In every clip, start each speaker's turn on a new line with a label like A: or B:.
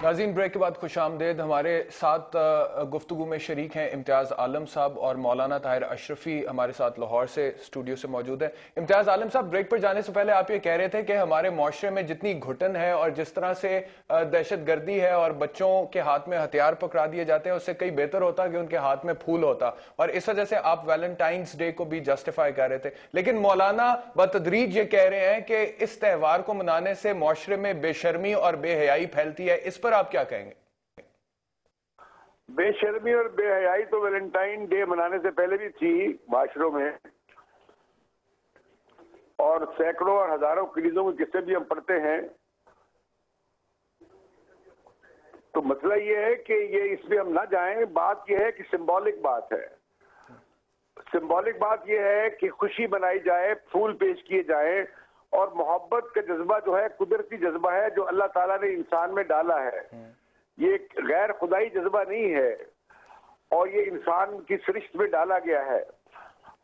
A: नाज़रीन, ब्रेक के बाद खुशामदेद। हमारे साथ गुफ्तगू में शरीक हैं इम्तियाज़ आलम साहब और मौलाना ताहिर अशरफी हमारे साथ लाहौर से स्टूडियो से मौजूद है। इम्तियाज़ आलम साहब, ब्रेक पर जाने से पहले आप ये कह रहे थे कि हमारे माशरे में जितनी घुटन है और जिस तरह से दहशत गर्दी है और बच्चों के हाथ में हथियार पकड़ा दिए जाते हैं, उससे कई बेहतर होता कि उनके हाथ में फूल होता, और इस वजह से आप वैलेंटाइंस डे को भी जस्टिफाई कर रहे थे। लेकिन मौलाना बतदरीज ये कह रहे हैं कि इस त्यौहार को मनाने से माशरे में बेशर्मी और बेहयाई फैलती है। इस पर आप क्या कहेंगे?
B: बेशर्मी और बेहयाई तो वैलेंटाइन डे मनाने से पहले भी थी माशरों में, और सैकड़ों और हजारों क्रीजों के किस्से भी हम पढ़ते हैं। तो मसला ये है कि ये इसमें हम ना जाएं। बात यह है कि सिंबॉलिक बात है। सिंबॉलिक बात यह है कि खुशी मनाई जाए, फूल पेश किए जाए, और मोहब्बत का जज्बा जो है कुदरती जज्बा है जो अल्लाह ताला ने इंसान में डाला है। ये गैर खुदाई जज्बा नहीं है, और ये इंसान की सृष्टि में डाला गया है,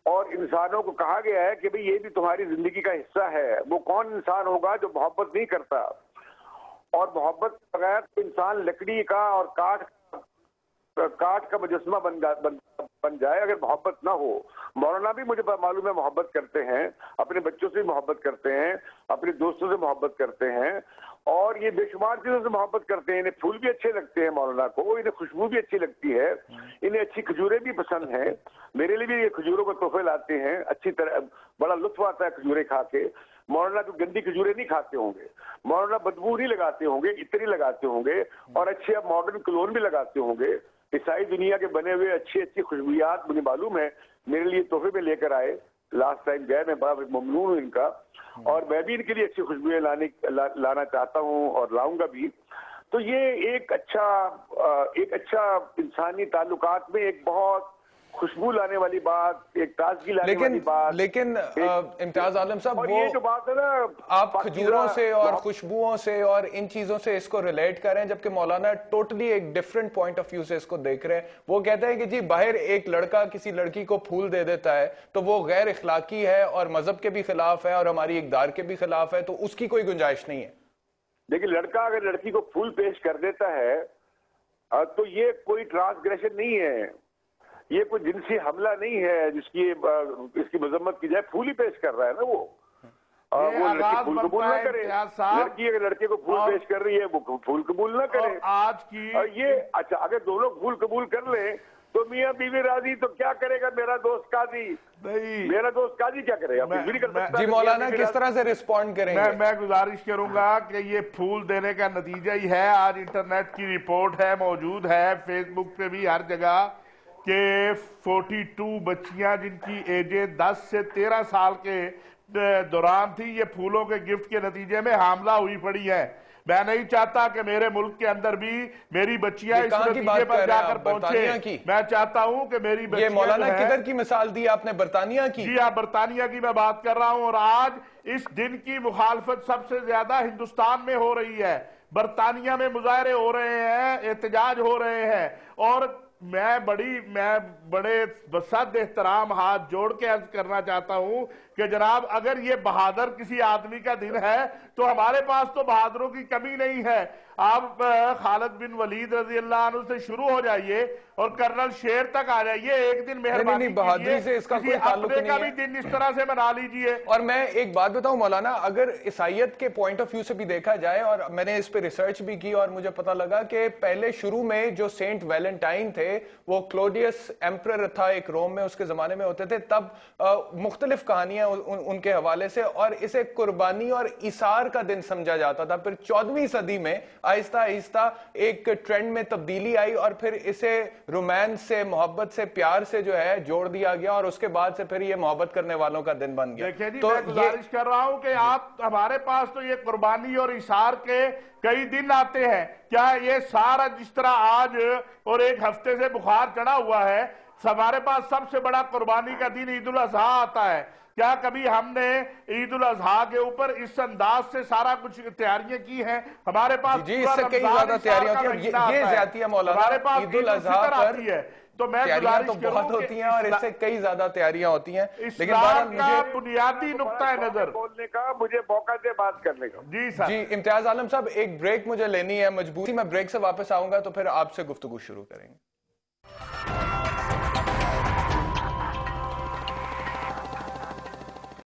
B: और इंसानों को कहा गया है कि भाई ये भी तुम्हारी जिंदगी का हिस्सा है। वो कौन इंसान होगा जो मोहब्बत नहीं करता? और मोहब्बत के बगैर तो इंसान लकड़ी का और काट का मुजस्मा बन जाए अगर मोहब्बत ना हो। मौलाना भी मुझे मालूम है मोहब्बत करते हैं, अपने बच्चों से मोहब्बत करते हैं, अपने दोस्तों से मोहब्बत करते हैं, और ये बेशुमार चीजों से मोहब्बत करते हैं। इन्हें फूल भी अच्छे लगते हैं मौलाना को, इन्हें खुशबू भी अच्छी लगती है, इन्हें अच्छी खजूरें भी पसंद हैं। मेरे लिए भी ये खजूरों को तोहफे लाते हैं, अच्छी तरह बड़ा लुत्फ आता है खजूरें खा के। मौलाना तो गंदी खजूरें नहीं खाते होंगे, मौलाना बदबू नहीं लगाते होंगे, इतनी लगाते होंगे, और अच्छे अब मॉडर्न क्लोन भी लगाते होंगे। ईसाई दुनिया के बने हुए अच्छी अच्छी खुशबूयात मुझे मालूम है मेरे लिए तोहफे में लेकर आए। लास्ट टाइम गए, मैं बड़ा ममनून हूँ इनका, और मैं भी इनके लिए अच्छी खुशबुएं लाना चाहता हूँ और लाऊंगा भी। तो ये एक अच्छा इंसानी ताल्लुकात में एक बहुत खुशबू लाने वाली बात, एक ताजगी लाने वाली बात।
A: लेकिन इम्तियाज आलम साहब, वो
B: ये जो बात है ना,
A: आप खजूरों से और खुशबुओं से और इन चीजों से इसको रिलेट कर रहे हैं, जबकि मौलाना टोटली एक डिफरेंट पॉइंट ऑफ व्यू से इसको देख रहे हैं। वो कहते हैं कि जी बाहर एक लड़का किसी लड़की को फूल दे देता है तो वो गैर इखलाकी है और मजहब के भी खिलाफ है और हमारी इकदार के भी खिलाफ है, तो उसकी कोई गुंजाइश नहीं है।
B: देखिए, लड़का अगर लड़की को फूल पेश कर देता है तो ये कोई ट्रांसग्रेशन नहीं है, ये कोई जिनसी हमला नहीं है जिसकी इसकी मजम्मत की जाए। फूल ही पेश कर रहा है ना वो लड़की फूल कबूल ना करे। लड़की अगर लड़के को फूल पेश कर रही है वो फूल कबूल ना करे।
C: आज की
B: ये अच्छा, अगर दो लोग फूल कबूल कर ले तो मियाँ बीवी राजी, तो क्या करेगा मेरा दोस्त काजी? मेरा दोस्त काजी क्या करेगा?
A: जी मौलाना, किस तरह से रिस्पॉन्ड करेंगे?
C: मैं गुजारिश करूंगा कि ये फूल देने का नतीजा ही है। आज इंटरनेट की रिपोर्ट है, मौजूद है फेसबुक पे भी हर जगह, के 42 बच्चियां जिनकी एजें 10 से 13 साल के दौरान थी, ये फूलों के गिफ्ट के नतीजे में हामला हुई पड़ी है। मैं नहीं चाहता कि मेरे मुल्क के अंदर भी मेरी बच्चियां इस नतीजे पर जाकर पहुंचे। मैं चाहता हूं कि मेरी बच्चियां,
A: ये मौलाना किधर की मिसाल दी आपने? बरतानिया की?
C: जी हाँ, बरतानिया की मैं बात कर रहा हूं। और आज इस दिन की मुखालफत सबसे ज्यादा हिंदुस्तान में हो रही है। बरतानिया में मुजाहरे हो रहे हैं, एहतजाज हो रहे हैं, और मैं बड़े बसद एहतराम हाथ जोड़ के अर्ज करना चाहता हूं कि जनाब, अगर ये बहादुर किसी आदमी का दिन है तो हमारे पास तो बहादुरों की कमी नहीं है। आप खालिद बिन वलीद रजी अल्लाह अन्हु से शुरू हो जाइए और कर्नल शेर तक आ जाइए। एक दिन मेहरबानी
A: बहादुरी से इसका कोई ताल्लुक नहीं है।
C: भी दिन इस तरह से मना लीजिए।
A: और मैं एक बात बताऊं मौलाना, अगर ईसाइयत के पॉइंट ऑफ व्यू से भी देखा जाए, और मैंने इस पे रिसर्च भी की और मुझे पता लगा कि पहले शुरू में जो सेंट वैलेंटाइन थे वो क्लोडियस एम्परर था एक रोम में, उसके जमाने में होते थे, तब मुख्तलिफ कहानियां उनके हवाले से, और इसे कुर्बानी और इसार का दिन समझा जाता था। फिर 14वीं सदी में आहिस्ता आहिस्ता एक ट्रेंड में तब्दीली आई और फिर इसे रोमांस से, मोहब्बत से, प्यार से जो है जोड़ दिया गया, और उसके बाद से फिर ये मोहब्बत करने वालों का दिन बन गया।
C: देखिए जी, मैं गुजारिश कर रहा हूं कि आप, हमारे पास तो ये कुर्बानी और इशार के कई दिन आते हैं। क्या ये सारा जिस तरह आज और एक हफ्ते से बुखार चढ़ा हुआ है, हमारे पास सबसे बड़ा कुर्बानी का दिन ईद उल अजहा आता है। क्या कभी हमने ईद उल अजहा के ऊपर इस अंदाज से सारा कुछ तैयारियां की हैं? हमारे पास
A: जी, इससे कई ज्यादा तैयारियां होती हैं। ये ज्यादती है मौलाना,
C: हमारे पास
A: ईद उल अजहा पर
C: है, तो मैं
A: तैयारियां तो बहुत होती हैं और इससे कई ज्यादा तैयारियां होती हैं, लेकिन
C: इस्लाम का बुनियादी नुक्ता नजर
B: बोलने का मुझे मौका दे बात करने का।
C: जी सर।
A: जी इम्तियाज आलम साहब, एक ब्रेक मुझे लेनी है मजबूरी, मैं ब्रेक से वापस आऊंगा तो फिर आपसे गुफ्तगू शुरू करेंगे।